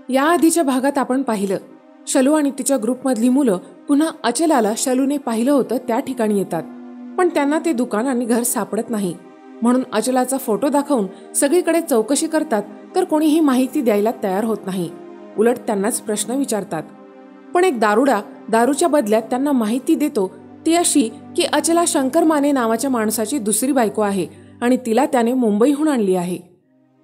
या आधीच्या भागात आपण पाहिलं, शलू आणि तिच्या ग्रुपमधली मुलं पुन्हा अचलाला शलूने पाहिलं होतं त्या ठिकाणी येतात, पण त्यांना ते दुकान आणि घर सापडत नाही. म्हणून अचलाचा फोटो दाखवून सगळीकडे चौकशी करतात, तर कोणीही माहिती द्यायला तयार होत नाही. उलट त्यांनाच प्रश्न विचारतात. पण एक दारुडा दारूच्या बदल्यात त्यांना माहिती देतो, ती अशी की अचला शंकर माने नावाच्या माणसाची दुसरी बायको आहे आणि तिला त्याने मुंबईहून आणली आहे.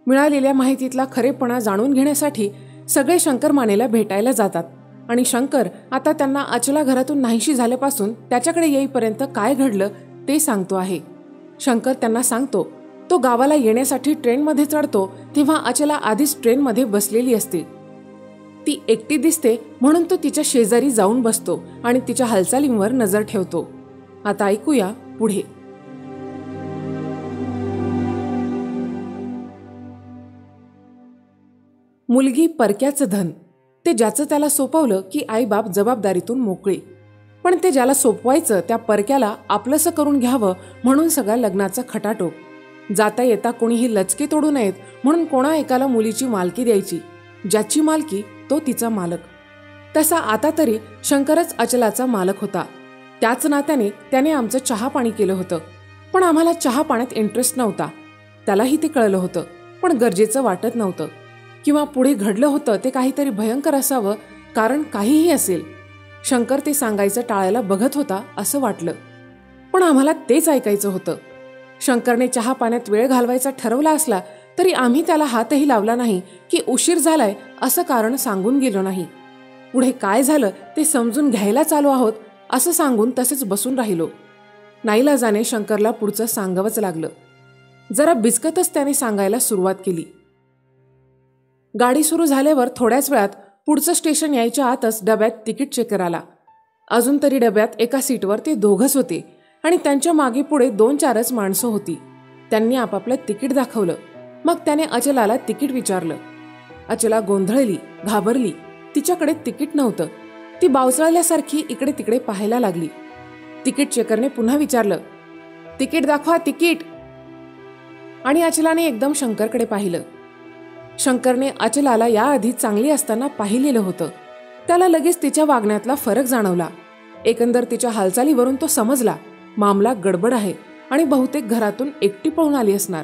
मिळालेल्या माहितीतला खरेपणा जाणून घेण्यासाठी सगळे शंकर मानेला भेटायला जातात आणि शंकर आता त्यांना अचला घरातून नाहीशी झाल्यापासून त्याच्याकडे येईपर्यंत काय घडलं ते सांगतो आहे. शंकर त्यांना सांगतो, तो गावाला येण्यासाठी ट्रेनमध्ये चढतो तेव्हा अचला आधीच ट्रेनमध्ये बसलेली असते. ती एकटी दिसते म्हणून तो तिच्या शेजारी जाऊन बसतो आणि तिच्या हालचालींवर नजर ठेवतो. आता ऐकूया पुढे. मुलगी परक्याचं धन, ते ज्याचं त्याला सोपवलं की आईबाप जबाबदारीतून मोकळे. पण ते ज्याला सोपवायचं त्या परक्याला आपलंसं करून घ्यावं म्हणून सगळ्या लग्नाचा खटाटोप. जाता येता कोणीही लचके तोडू नयेत म्हणून कोणा एकाला मुलीची मालकी द्यायची. ज्याची मालकी तो तिचा मालक. तसा आता तरी शंकरच अचलाचा मालक होता. त्याच नात्याने त्याने आमचं चहा पाणी केलं होतं, पण आम्हाला चहा पाण्यात इंटरेस्ट नव्हता. त्यालाही ते कळलं होतं, पण गरजेचं वाटत नव्हतं. किंवा पुढे घडलं होतं ते काहीतरी भयंकर असावं, कारण काहीही असेल. शंकर ते सांगायचं टाळायला बघत होता असं वाटलं, पण आम्हाला तेच ऐकायचं होतं. शंकरने चहा पाण्यात वेळ घालवायचा ठरवला असला तरी आम्ही त्याला हातही लावला नाही की उशीर झालाय असं कारण सांगून गेलो नाही. पुढे काय झालं ते समजून घ्यायला चालू आहोत असं सांगून तसेच बसून राहिलो. नाईलाजाने शंकरला पुढचं सांगावंच लागलं. जरा बिचकतच त्याने सांगायला सुरुवात केली. गाडी सुरू झाल्यावर थोड्याच वेळात पुढचं स्टेशन यायच्या आतच डब्यात तिकीट चेकर आला. अजून तरी डब्यात एका सीटवर ते दोघंच होते आणि त्यांच्या मागे पुढे 2-4च माणसं होती. त्यांनी आपापलं तिकीट दाखवलं. मग त्याने अचलाला तिकीट विचारलं. अचला गोंधळली, घाबरली. तिच्याकडे तिकीट नव्हतं. ती बावचळल्यासारखी इकडे तिकडे पाहायला लागली. तिकीट चेकरने पुन्हा विचारलं, तिकीट दाखवा, तिकीट. आणि अचलाने एकदम शंकरकडे पाहिलं. शंकरने अचलाला याआधी चांगली असताना पाहिलेलं होतं. त्याला लगेच तिच्या वागण्यातला फरक जाणवला. एकंदर तिच्या हालचालीवरून तो समजला, मामला गडबड आहे आणि बहुतेक घरातून एकटी पळून आली असणार.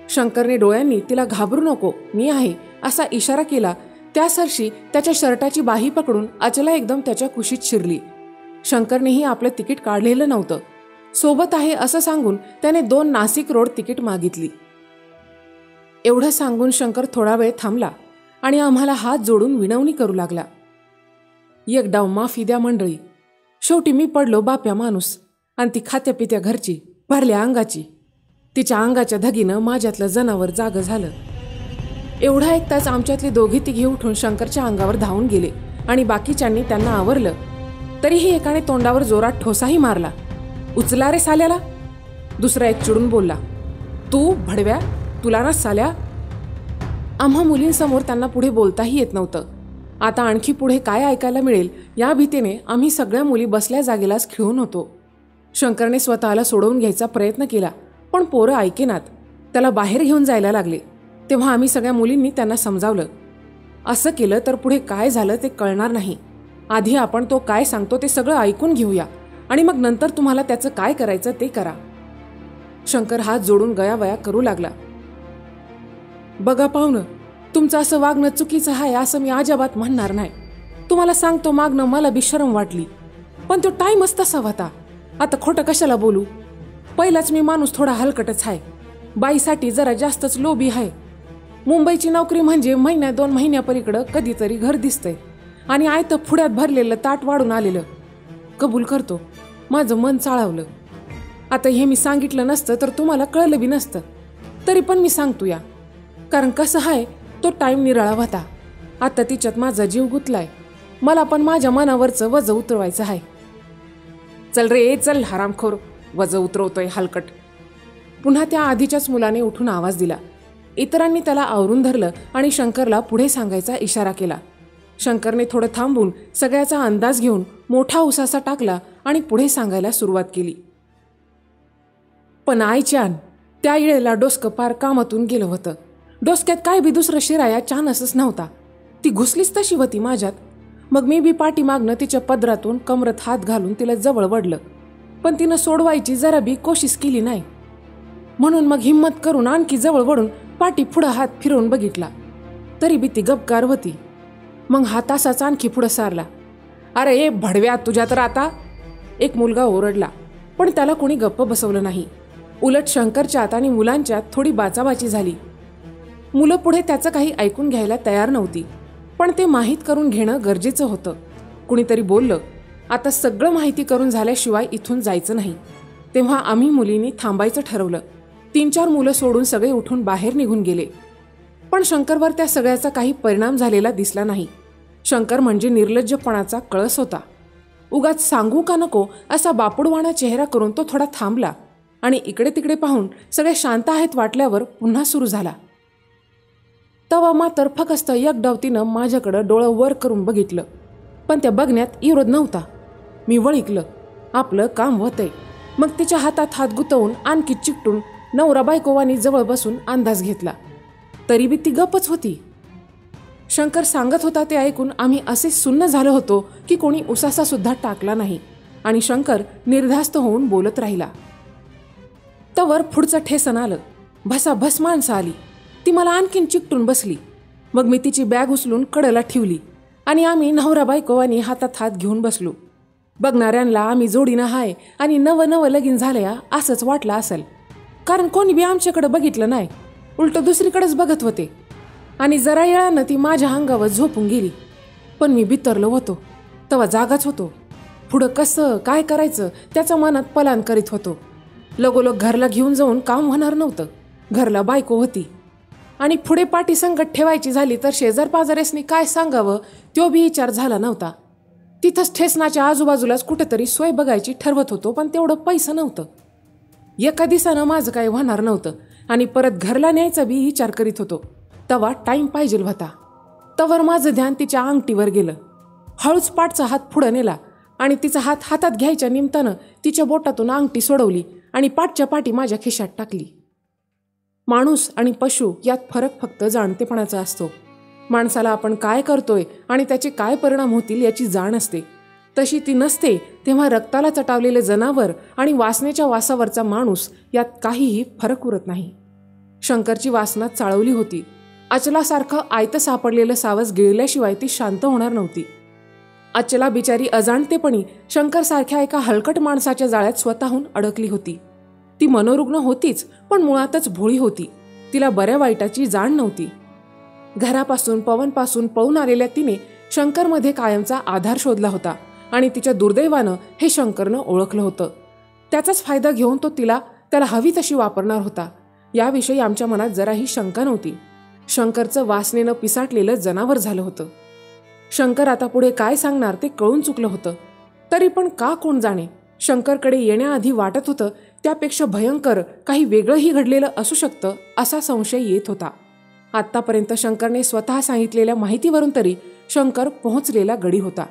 शंकरने डोळ्यांनी तिला घाबरू नको, मी आहे असा इशारा केला. त्यासरशी त्याच्या शर्टाची बाही पकडून अचला एकदम त्याच्या कुशीत शिरली. शंकरनेही आपलं तिकीट काढलेलं नव्हतं. सोबत आहे असं सांगून त्याने 2 नाशिक रोड तिकीट मागितली. एवढं सांगून शंकर थोडा वेळ थांबला आणि आम्हाला हात जोडून विनवणी करू लागला. एक डाव माफी द्या मंडळी. शेवटी मी पडलो बाप्या माणूस आणि ती खात्यापित्या घरची, भरल्या अंगाची. तिच्या अंगाच्या धगीनं माझ्यातलं जनावर जागं झालं. एवढा ऐकताच आमच्यातले दोघी तिघी उठून शंकरच्या अंगावर धावून गेले आणि बाकीच्यांनी त्यांना आवरलं. तरीही एकाने तोंडावर जोरात ठोसाही मारला. उचला रे साल्याला. दुसरा एक चिडून बोलला, तू भडव्या, तुला ना साल्या. आम्हा मुलींसमोर त्यांना पुढे बोलताही येत नव्हतं. आता आणखी पुढे काय ऐकायला मिळेल या भीतीने आम्ही सगळ्या मुली बसल्या जागेलाच खिळून होतो. शंकरने स्वतःला सोडवून घ्यायचा प्रयत्न केला, पण पोरं ऐकेनात. त्याला बाहेर घेऊन जायला लागले. तेव्हा आम्ही सगळ्या मुलींनी त्यांना समजावलं, असं केलं तर पुढे काय झालं ते कळणार नाही. आधी आपण तो काय सांगतो ते सगळं ऐकून घेऊया आणि मग नंतर तुम्हाला त्याचं काय करायचं ते करा. शंकर हात जोडून गयावया करू लागला. बघा पाहुणं, तुमचं असं वागणं चुकीचं आहे असं मी अजिबात म्हणणार नाही. तुम्हाला सांगतो, मागणं मला बी शरम वाटली, पण तो टाईमच तसा होता. आता खोटं कशाला बोलू. पहिलाच मी माणूस थोडा हलकटच आहे. बाईसाठी जरा जास्तच लोभी आहे. मुंबईची नोकरी म्हणजे 1-2 महिन्यापलीकडं कधीतरी घर दिसतंय आणि आयतं पुढ्यात भरलेलं ताट वाढून आलेलं. कबूल करतो, माझं मन चाळावलं. आता हे मी सांगितलं नसतं तर तुम्हाला कळलं बी नसतं. तरी पण मी सांगतो या, कारण कसं आहे, तो टाईम निराळा होता. आता तिच्यात माझा जीव गुतलाय. मला पण माझ्या मनावरचं वजं उतरवायचं आहे. चल रे चल हरामखोर, वजं उतरवतोय हलकट. पुन्हा त्या आधीच्याच मुलाने उठून आवाज दिला. इतरांनी त्याला आवरून धरलं आणि शंकरला पुढे सांगायचा इशारा केला. शंकरने थोडं थांबून सगळ्याचा अंदाज घेऊन मोठा उसासा टाकला आणि पुढे सांगायला सुरुवात केली. पण आईच्यान त्या वेळेला डोसकं पार कामातून गेलं होतं. डोसक्यात काय बी दुसरं शिराया चानसच नव्हता. ती घुसलीच तशी होती माझ्यात. मग मी बी पाठीमागनं तिच्या पदरातून कमरत हात घालून तिला जवळ वडलं, पण तिनं सोडवायची जरा बी कोशिश केली नाही. म्हणून मग हिम्मत करून आणखी जवळ वळून पाठी पुढं हात फिरवून बघितला, तरी बी ती गपगार होती. मग हात असाच आणखी पुढं सारला. अरे ए भडव्या, तुझ्या तर आता, एक मुलगा ओरडला, पण त्याला कोणी गप्प बसवलं नाही. उलट शंकरच्यात आणि मुलांच्यात थोडी बाचाबाची झाली. मुलं पुढे त्याचं काही ऐकून घ्यायला तयार नव्हती, पण ते माहीत करून घेणं गरजेचं होतं. कुणीतरी बोललं, आता सगळं माहिती करून झाल्याशिवाय इथून जायचं नाही. तेव्हा आम्ही मुलींनी थांबायचं ठरवलं. 3-4 मुलं सोडून सगळे उठून बाहेर निघून गेले. पण शंकरवर त्या सगळ्याचा काही परिणाम झालेला दिसला नाही. शंकर म्हणजे निर्लज्जपणाचा कळस होता. उगाच सांगू का नको असा बापुडवाणा चेहरा करून तो थोडा थांबला आणि इकडे तिकडे पाहून सगळे शांत आहेत वाटल्यावर पुन्हा सुरू झाला. तवा मात्र फक्त एकडावतीनं माझ्याकडं डोळं वर करून बघितलं, पण त्या बघण्यात विरोध नव्हता. मी वळिकलं, आपलं काम होतंय. मग तिच्या हातात हात गुंतवून आणखी चिकटून नवरा बायकोवानी जवळ बसून अंदाज घेतला, तरी बी ती गपच होती. शंकर सांगत होता ते ऐकून आम्ही असे सुन्न झालो होतो की कोणी उसासा सुद्धा टाकला नाही आणि शंकर निर्धास्त होऊन बोलत राहिला. तवर पुढचं ठेसन आलं. भसाभस माणसं आली. ती मला आणखीन चिकटून बसली. मग मी तिची बॅग उचलून कडेला ठेवली आणि आम्ही नवरा बायकोवानी हातात हात घेऊन बसलो. बघणाऱ्यांना आम्ही जोडीनं हाय आणि नवं नवं लगीन झालंया असंच वाटलं असेल, कारण कोणी बी आमच्याकडे बघितलं नाही, उलट दुसरीकडेच बघत होते. आणि जरा वेळानं ती माझ्या अंगावर झोपून गेली. पण मी बितरलो होतो, तेव्हा जागाच होतो. पुढं कसं काय करायचं त्याचा मनात पलान करीत होतो. लगोलग घरला घेऊन जाऊन काम होणार नव्हतं. घरला बायको होती आणि पुढे पाठी संगत ठेवायची झाली तर शेजार पाजाऱ्यासनी काय सांगावं तो बी विचार झाला नव्हता. तिथंच ठेसनाच्या आजूबाजूलाच कुठेतरी सोय बघायची ठरवत होतो, पण तेवढं पैसा नव्हतं. एका दिवसानं माझं काय होणार नव्हतं आणि परत घरला न्यायचा बी विचार करीत होतो. तवा टाईम पाहिजे होता. तवर माझं ध्यान तिच्या अंगठीवर गेलं. हळूच पाठचा हात पुढं नेला आणि तिचा हात हातात घ्यायच्या निमित्तानं तिच्या बोटातून अंगठी सोडवली आणि पाठच्या पाठी माझ्या खिशात टाकली. माणूस आणि पशु यात फरक फक्त जाणतेपणाचा असतो. माणसाला आपण काय करतोय आणि त्याचे काय परिणाम होतील याची जाण असते, तशी ती नसते तेव्हा रक्ताला चटावलेले जनावर आणि वासनेच्या वासावरचा माणूस यात काहीही फरक उरत नाही. शंकरची वासना चाळवली होती. अचलासारखं आयतं सापडलेलं सावज गिळल्याशिवाय ती शांत होणार नव्हती. अचला बिचारी अजाणतेपणी शंकरसारख्या एका हलकट माणसाच्या जाळ्यात स्वतःहून अडकली होती. ती मनोरुग्ण होतीच, पण मुळातच भोळी होती. तिला बऱ्या वाईटाची जाण नव्हती. घरापासून पवनपासून पळून आलेल्या तिने शंकरमध्ये कायमचा आधार शोधला होता आणि तिच्या दुर्दैवानं हे शंकरनं ओळखलं होतं. त्याचाच फायदा घेऊन तो त्याला हवी तशी वापरणार होता. याविषयी आमच्या मनात जराही शंका नव्हती. शंकरचं वासनेनं पिसाटलेलं जनावर झालं होतं. शंकर आता पुढे काय सांगणार ते कळून चुकलं होतं. तरी पण का कोण जाणे, शंकरकडे येण्याआधी वाटत होतं त्यापेक्षा भयंकर काही वेगळंही घडलेलं असू शकतं असा संशय येत होता. आत्तापर्यंत शंकरने स्वतः सांगितलेल्या माहितीवरून तरी शंकर पोहोचलेला गडी होता.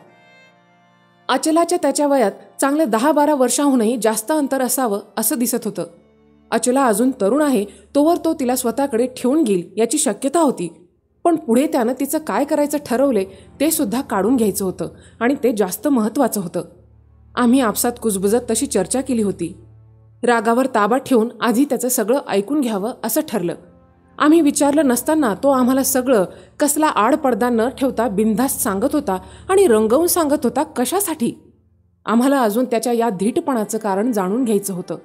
अचलाच्या त्याच्या वयात चांगले 10-12 वर्षाहूनही जास्त अंतर असावं असं दिसत होतं. अचला अजून तरुण आहे तोवर तो तिला स्वतःकडे ठेवून घेईल याची शक्यता होती, पण पुढे त्यानं तिचं काय करायचं ठरवले ते सुद्धा काढून घ्यायचं होतं आणि ते जास्त महत्त्वाचं होतं. आम्ही आपसात कुजबुजत तशी चर्चा केली होती. रागावर ताबा ठेवून आधी त्याचं सगळं ऐकून घ्यावं असं ठरलं. आम्ही विचारलं नसताना तो आम्हाला सगळं कसला आडपडदा न ठेवता बिनधास्त सांगत होता आणि रंगवून सांगत होता. कशासाठी? आम्हाला अजून त्याच्या या धीटपणाचं कारण जाणून घ्यायचं होतं.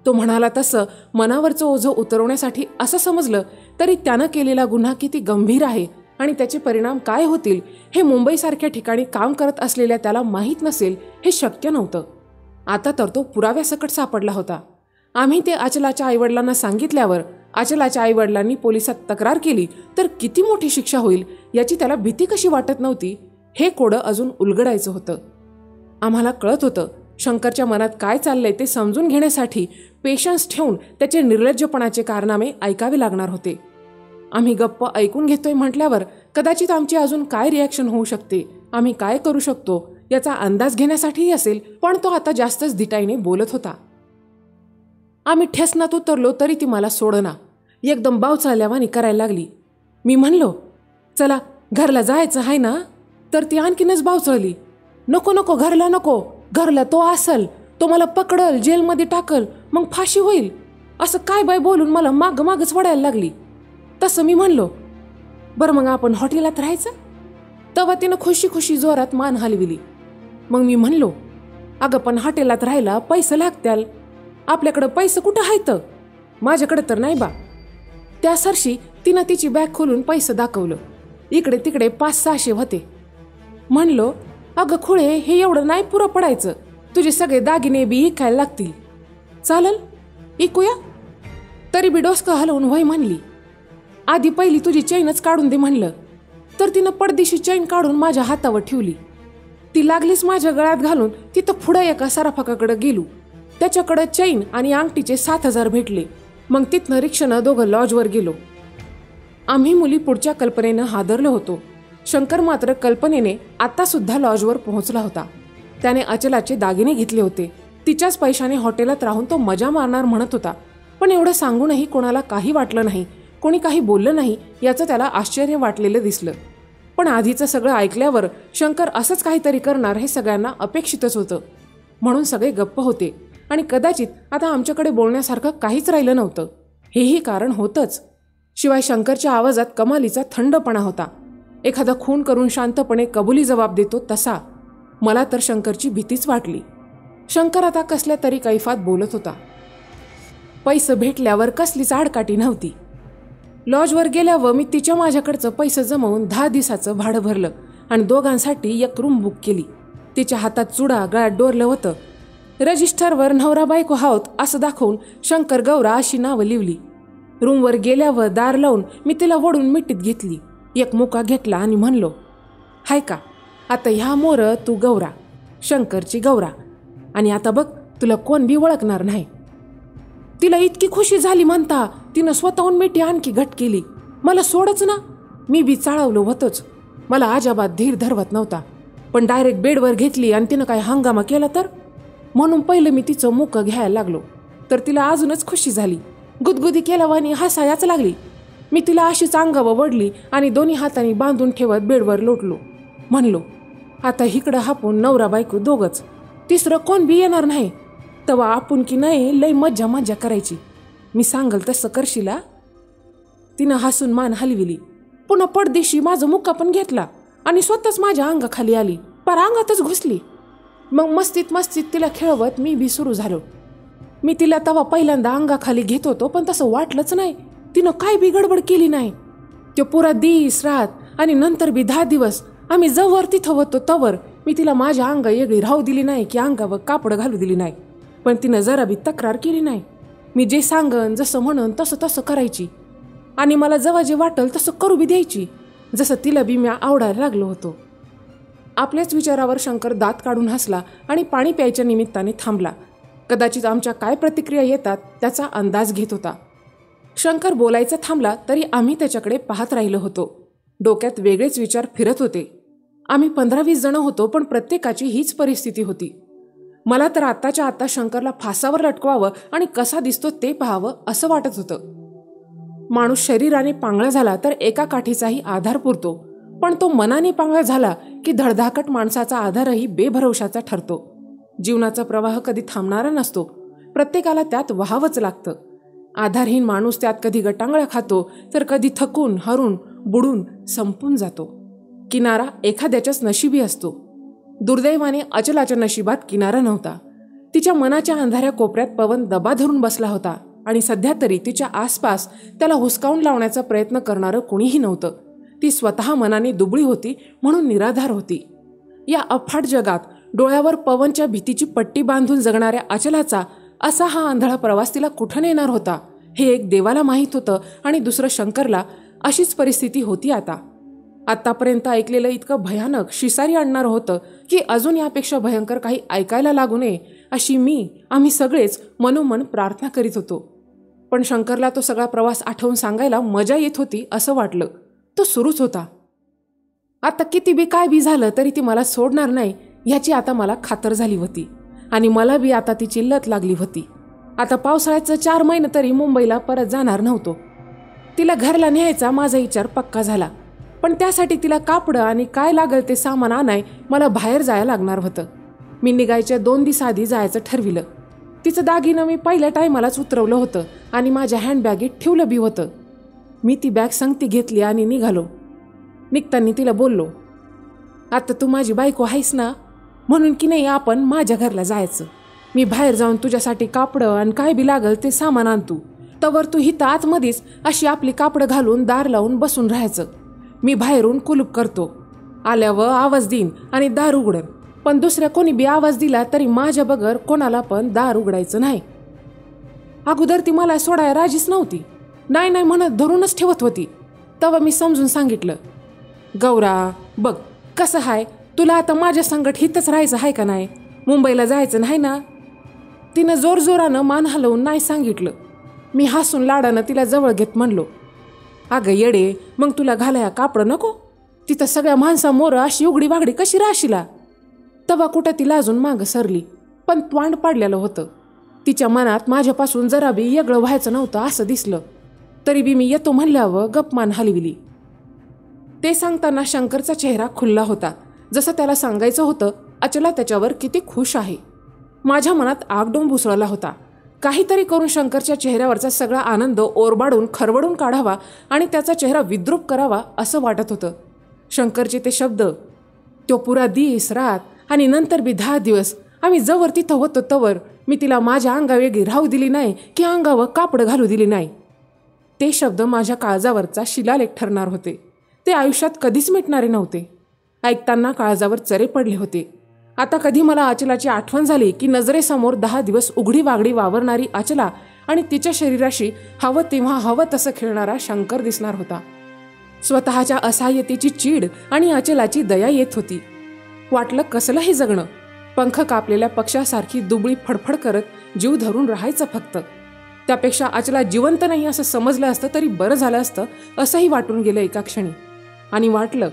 तो म्हणाला तसं मनावरचं ओझं उतरवण्यासाठी असं समजलं तरी त्यानं केलेला गुन्हा किती गंभीर आहे आणि त्याचे परिणाम काय होतील हे मुंबईसारख्या ठिकाणी काम करत असलेल्या त्याला माहीत नसेल हे शक्य नव्हतं. आता तर तो पुराव्यासकट सापडला होता. आम्ही ते अचलाच्या आईवडिलांना सांगितल्यावर अचलाच्या आईवडिलांनी पोलिसात तक्रार केली तर किती मोठी शिक्षा होईल याची त्याला भीती कशी वाटत नव्हती हे कोडं अजून उलगडायचं होतं. आम्हाला कळत होतं शंकरच्या मनात काय चाललंय ते समजून घेण्यासाठी पेशन्स ठेवून त्याचे निर्लज्जपणाचे कारनामे ऐकावे लागणार होते. आम्ही गप्प ऐकून घेतोय म्हटल्यावर कदाचित आमची अजून काय रिॲक्शन होऊ शकते, आम्ही काय करू शकतो याचा अंदाज घेण्यासाठीही असेल, पण तो आता जास्तच धिटाईने बोलत होता. आम्ही ठेसनात उतरलो तरी ती मला सोडना. एकदम बाव चालल्यावानी करायला लागली. मी म्हणलो, चला घरला जायचं आहे ना? तर ती आणखीनच बावचळली. नको नको, घरला नको. घरला तो असल, तो मला पकडल, जेलमध्ये टाकल, मग फाशी होईल. असं काय बाय बोलून मला मागच वडायला लागली. तसं मी म्हणलो, बरं मग आपण हॉटेलात राहायचं. तेव्हा तिनं खुशी खुशी जोरात मान हलविली. मग मी म्हणलो, अगं पण हॉटेलात राहायला पैसे लागत्याल. आपल्याकडं पैसे कुठं आहेत? माझ्याकडे तर नाही बा. त्या सरशी तिनं तिची बॅग खोलून पैसे दाखवलं. इकडे तिकडे 500-600 होते. म्हणलो, अगं खुळे, हे एवढं नाही पुरं पडायचं. तुझे सगळे दागिने बी इकायला लागतील. चालल, इकूया. तरी बी डोसकं हलवून वय म्हणली. आधी पहिली तुझी चैनच काढून दे म्हणलं. तर तिनं पडदिशी चैन काढून माझ्या हातावर ठेवली. ती लागलीच माझ्या गळ्यात घालून तिथं पुढं एका सराफाकाकडे गेलो. त्याच्याकडं चैन आणि अंगठीचे 7,000 भेटले. मग तिथनं रिक्षानं दोघं लॉजवर गेलो. आम्ही मुली पुढच्या कल्पनेनं हादरलो होतो. शंकर मात्र कल्पनेने आता सुद्धा लॉजवर पोहोचला होता. त्याने अचलाचे दागिने घेतले होते. तिच्याच पैशाने हॉटेलात राहून तो मजा मारणार म्हणत होता. पण एवढं सांगूनही कोणाला काही वाटलं नाही, कोणी काही बोललं नाही याचं त्याला आश्चर्य वाटलेलं दिसलं. पण आधीचं सगळं ऐकल्यावर शंकर असंच काहीतरी करणार हे सगळ्यांना अपेक्षितच होतं. म्हणून सगळे गप्प होते आणि कदाचित आता आमच्याकडे बोलण्यासारखं काहीच राहिलं नव्हतं. हेही कारण होतंच. शिवाय शंकरच्या आवाजात कमालीचा थंडपणा होता. एखादा खून करून शांतपणे कबुली जबाब देतो तसा. मला तर शंकरची भीतीच वाटली. शंकर आता कसल्या तरी कैफात बोलत होता. पैसे भेटल्यावर कसलीच आडकाठी नव्हती. लॉजवर गेल्यावर मी तिच्या माझ्याकडचं पैसे जमवून 10 दिवसाचं भाडं भरलं आणि दोघांसाठी एक रूम बुक केली. तिच्या हातात चुडा, गळ्यात डोरलं होतं. रजिस्टरवर नवरा बायको हावत असं दाखवून शंकर गौरा अशी नावं लिवली. रूमवर गेल्यावर दार लावून मी तिला वडून मिठीत घेतली. एक मुका घेतला आणि म्हणलो, हाय का, आता ह्या मोर तू गौरा, शंकरची गौरा, आणि आता बघ तुला कोण बी ओळखणार नाही. तिला इतकी खुशी झाली म्हणता तिनं स्वतःहून मिठी आणखी घट केली. मला सोडच ना. मी बी चाळवलो होतोच. मला अजाबात धीर धरवत नव्हता. पण डायरेक्ट बेडवर घेतली आणि तिनं काय हंगामा केला तर. म्हणून पहिलं मी तिचं मुकं घ्यायला लागलो. तर तिला अजूनच खुशी झाली. गुदगुदी केल्यावानी हसायच लागली. मी तिला अशीच अंगावर वडली आणि दोन्ही हातांनी बांधून ठेवत बेडवर लोटलो. म्हणलो, आता इकडं हापून नवरा बायको दोघंच, तिसरं कोण बी येणार नाही. तेव्हा आपण की नाही लय मज्जा मज्जा करायची. मी सांगल तसं करशीला. तिनं हसून मान हलविली. पुन्हा पडदेशी माझं मुक्का पण घेतला आणि स्वतःच माझ्या अंगाखाली आली, पार अंगातच घुसली. मग मस्तीत तिला खेळवत मी बी सुरू झालो. मी तिला तवा पहिल्यांदा अंगाखाली घेत होतो, पण तसं वाटलंच नाही. तिनं काय बी गडबड केली नाही. तो पुरा दिस रात आणि नंतर बी 10 दिवस आम्ही जवळ तिथं होतो तवर मी तिला माझ्या अंग वेगळी राहू दिली नाही की अंगावर कापड घालू दिली नाही. पण तिनं जरा बी तक्रार केली नाही. मी जे सांगन जसं म्हणन तसं करायची आणि मला जेव्हा जे वाटल तसं करू बी द्यायची, जसं तिला बी मी आवडायला लागलो होतो. आपल्याच विचारावर शंकर दात काढून हसला आणि पाणी प्यायच्या निमित्ताने थांबला. कदाचित आमच्या काय प्रतिक्रिया येतात त्याचा अंदाज घेत होता. शंकर बोलायचा थांबला तरी आम्ही त्याच्याकडे पाहत राहिलो होतो. डोक्यात वेगळेच विचार फिरत होते. आम्ही 15-20 जण होतो, पण प्रत्येकाची हीच परिस्थिती होती. मला तर आत्ताच्या आत्ता शंकरला फासावर लटकवावं आणि कसा दिसतो ते पाहावं असं वाटत होतं. माणूस शरीराने पांगळा झाला तर एका काठीचाही आधार पुरतो, पण तो मनाने पांगळा झाला की धडधाकट माणसाचा आधारही बेभरवशाचा ठरतो. जीवनाचा प्रवाह कधी थांबणारा नसतो. प्रत्येकाला त्यात व्हावंच लागतं. आधारहीन माणूस त्यात कधी गटांगळ्या खातो तर कधी थकून हरून बुडून संपून जातो. किनारा एखाद्याच्याच नशिबी असतो. दुर्दैवाने अचलाच्या नशिबात किनारा नव्हता. तिच्या मनाच्या अंधाऱ्या कोपऱ्यात पवन दबा धरून बसला होता आणि सध्या तरी तिच्या आसपास त्याला हुसकावून लावण्याचा प्रयत्न करणारं कोणीही नव्हतं. ती स्वतः मनाने दुबळी होती म्हणून निराधार होती. या अफाट जगात डोळ्यावर पवनच्या भीतीची पट्टी बांधून जगणाऱ्या अचलाचा असा हा आंधळा प्रवास तिला कुठं नेणार होता हे एक देवाला माहीत होतं आणि दुसरं शंकरला. अशीच परिस्थिती होती आता. आत्तापर्यंत ऐकलेलं इतकं भयानक शिसारी आणणार होतं की अजून यापेक्षा भयंकर काही ऐकायला लागू नये अशी आम्ही सगळेच मनोमन प्रार्थना करीत होतो. पण शंकरला तो सगळा प्रवास आठवून सांगायला मजा येत होती असं वाटलं. तो सुरूच होता. आता किती बी काय बी झालं तरी ती मला सोडणार नाही ह्याची आता मला खातर झाली होती आणि मला बी आता तिची लत लागली होती. आता पावसाळ्याचं 4 महिने तरी मुंबईला परत जाणार नव्हतो. तिला घरला न्यायचा माझा विचार पक्का झाला. पण त्यासाठी तिला कापडं आणि काय लागेल ते सामान आणाय मला बाहेर जायला लागणार होतं. मी निघायच्या 2 दिवस आधी जायचं ठरविलं. तिचं दागिनं मी पहिल्या टायमालाच उतरवलं होतं आणि माझ्या हँडबॅगेत ठेवलं बी होतं. मी ती बॅग संगती घेतली आणि निघालो. निघताना तिला बोललो, आता तू माझी बायको आहेस ना, म्हणून की नाही आपण माझ्या घरला जायचं. मी बाहेर जाऊन तुझ्यासाठी कापडं आणि काय बी लागल ते सामान आणतो. तवर तू हिथं आतमध्येच अशी आपली कापडं घालून दार लावून बसून राहायचं. मी बाहेरून कुलूप करतो. आल्यावर आवाज देईन आणि दार उघडन. पण दुसऱ्या कोणी बी आवाज दिला तरी माझ्या बगर कोणाला पण दार उघडायचं नाही. अगोदर ती मला सोडायला राजीच नव्हती. नाही नाही म्हणत धरूनच ठेवत होती. तेव्हा मी समजून सांगितलं, गौरा बघ कसं हाय, तुला आता माझ्या संगट हिथंच राहायचं आहे का नाही, मुंबईला जायचं नाही ना. तिनं जोरजोरानं मान हलवून नाही सांगितलं. मी हसून लाडानं तिला जवळ घेत म्हणलो, अगं येडे, मग तुला घालाया कापडं नको, तिथं सगळ्या माणसामोरं अशी उघडी वागडी कशी राहशीला. तेव्हा कुठं ती लाजून मागं सरली, पण त्वांड पाडलेलं होतं. तिच्या मनात माझ्यापासून जरा बी वेगळं व्हायचं नव्हतं असं दिसलं. तरी बी मी येतो म्हणल्यावर गपमान हलविली. ते सांगताना शंकरचा चेहरा खुलला होता, जसं त्याला सांगायचं होतं अचला त्याच्यावर किती खुश आहे. माझ्या मनात आगडोंब उसळला होता. काहीतरी करून शंकरच्या चेहऱ्यावरचा सगळा आनंद ओरबाडून खरवडून काढावा आणि त्याचा चेहरा विद्रूप करावा असं वाटत होतं. शंकरचे ते शब्द, तो पुरा दिस रात आणि नंतर बी 10 दिवस आम्ही जवळ तिथं होतो तवर मी तिला माझ्या अंगावेगळी राहू दिली नाही की अंगावर कापडं घालू दिली नाही. ते शब्द माझ्या काळजावरचा शिलालेख ठरणार होते. ते आयुष्यात कधीच मिटणारे नव्हते. ऐकताना काळजावर चरे पडले होते. आता कधी मला अचलाची आठवण झाली की नजरेसमोर 10 दिवस उघडी वागडी वावरणारी अचला आणि तिच्या शरीराशी हवं तेव्हा हवं तसं खेळणारा शंकर दिसणार होता. स्वतःच्या असहाय्यतेची चीड आणि अचलाची दया येत होती. वाटलं कसलं हे जगणं, पंख कापलेल्या पक्षासारखी दुबळी फडफड करत जीव धरून राहायचं फक्त. त्यापेक्षा अचला जिवंत नाही असं समजलं असतं तरी बरं झालं असतं असंही वाटून गेलं एका क्षणी. आणि वाटलं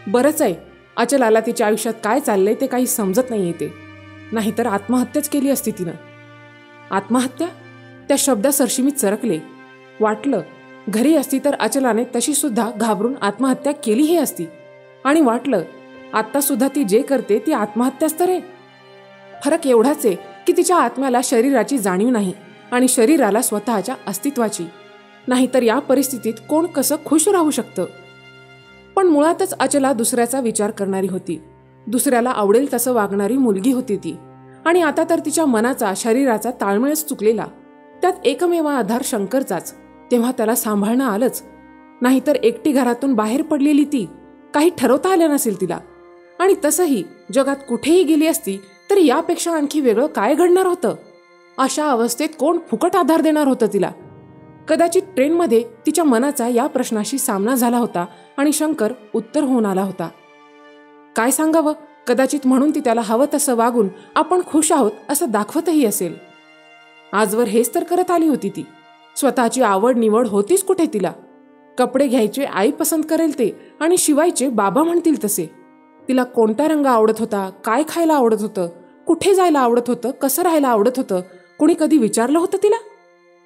बरंच आहे, अचलाला तिच्या आयुष्यात काय चाललंय ते काही समजत नाही येते. नाहीतर आत्महत्याच केली असती तिनं. आत्महत्या? त्या शब्दासरशी मी चरकले. वाटलं घरी असती तर अचलाने तशी सुद्धा घाबरून आत्महत्या केलीही असती. आणि वाटलं आत्ता सुद्धा ती जे करते ती आत्महत्याच तर आहे. फरक एवढाच आहे की तिच्या आत्म्याला शरीराची जाणीव नाही आणि शरीराला स्वतःच्या अस्तित्वाची. नाहीतर या परिस्थितीत कोण कसं खुश राहू शकतं. पण मुळातच अचला दुसऱ्याचा विचार करणारी होती. दुसऱ्याला आवडेल तसं वागणारी मुलगी होती ती. आणि आता तर तिच्या मनाचा शरीराचा ताळमेळच चुकलेला. त्यात एकमेव आधार शंकरचाच. तेव्हा त्याला सांभाळणं आलंच. नाहीतर एकटी घरातून बाहेर पडलेली ती काही ठरवता आलं नसेल तिला. आणि तसंही जगात कुठेही गेली असती तरी यापेक्षा आणखी वेगळं काय घडणार होतं. अशा अवस्थेत कोण फुकट आधार देणार होतं तिला. कदाचित ट्रेनमध्ये तिच्या मनाचा या प्रश्नाशी सामना झाला होता आणि शंकर उत्तर होऊन आला होता. काय सांगावं, कदाचित म्हणून ती त्याला हवं तसं वागून आपण खुश आहोत असं दाखवतही असेल. आजवर हेच तर करत आली होती ती. स्वतःची आवड निवड होतीच कुठे तिला. कपडे घ्यायचे आई पसंत करेल ते आणि शिवायचे बाबा म्हणतील तसे. तिला कोणता रंग आवडत होता, काय खायला आवडत होतं, कुठे जायला आवडत होतं, कसं राहायला आवडत होतं, कोणी कधी विचारलं होतं तिला.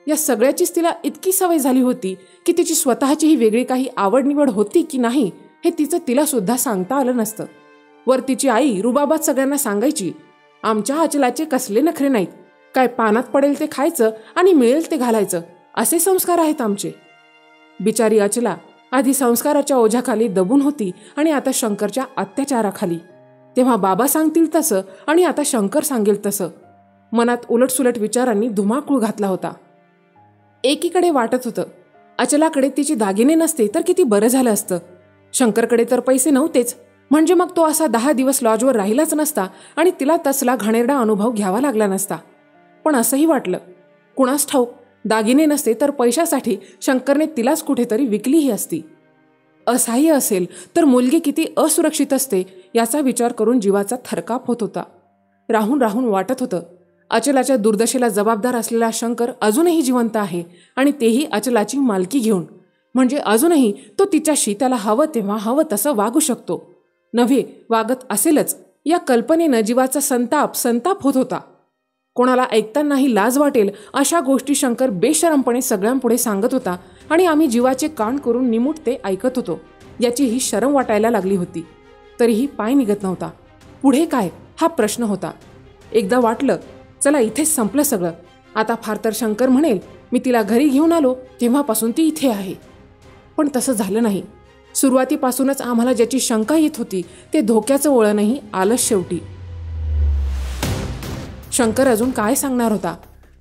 या सगळ्याचीच तिला इतकी सवय झाली होती की तिची स्वतःची ही वेगळी काही आवड निवड होती की नाही हे तिचं तिला सुद्धा सांगता आलं नसतं. वर तिची आई रुबाबात सगळ्यांना सांगायची, आमच्या अचलाचे कसले नखरे नाहीत, काय पानात पडेल ते खायचं आणि मिळेल ते घालायचं, असे संस्कार आहेत आमचे. बिचारी अचला आधी संस्काराच्या ओझ्याखाली दबून होती आणि आता शंकरच्या अत्याचाराखाली. तेव्हा बाबा सांगतील तसं आणि आता शंकर सांगेल तसं. मनात उलटसुलट विचारांनी धुमाकूळ घातला होता. एकीकडे वाटत होतं अचलाकडे तिची दागिने नसते तर किती बरं झालं असतं. शंकरकडे तर पैसे नव्हतेच, म्हणजे मग तो असा 10 दिवस लॉजवर राहिलाच नसता आणि तिला तसला घाणेरडा अनुभव घ्यावा लागला नसता. पण असंही वाटलं, कुणास ठाऊक, दागिने नसते तर पैशासाठी शंकरने तिलाच कुठेतरी विकलीही असती. असहाय्य असेल तर मुलगी किती असुरक्षित असते याचा विचार करून जीवाचा थरकाप होत होता. राहून राहून वाटत होतं अचलाच्या दुर्दशेला जबाबदार असलेला शंकर अजूनही जिवंत आहे आणि तेही अचलाची मालकी घेऊन. म्हणजे अजूनही तो तिच्याशी त्याला हवं तेव्हा हवं तसं वागू शकतो. नव्हे, वागत असेलच या कल्पनेनं जीवाचा संताप होत होता. कोणाला ऐकतानाही लाज वाटेल अशा गोष्टी शंकर बेशरमपणे सगळ्यांपुढे सांगत होता आणि आम्ही जीवाचे कान करून निमूट ते ऐकत होतो. याची ही शरम वाटायला लागली होती. तरीही पाय निघत नव्हता. पुढे काय हा प्रश्न होता. एकदा वाटलं चला इथेच संपलं सगळं. आता फार तर शंकर म्हणेल मी तिला घरी घेऊन आलो तेव्हापासून ती इथे आहे. पण तसं झालं नाही. सुरुवातीपासूनच आम्हाला ज्याची शंका येत होती ते धोक्याचं वळणही आलंच शेवटी. शंकर अजून काय सांगणार होता?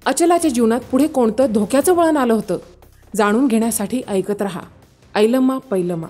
अचलाच्या जीवनात पुढे कोणतं धोक्याचं वळण आलं होतं? जाणून घेण्यासाठी ऐकत रहा ऐलम्मा पैलम्मा.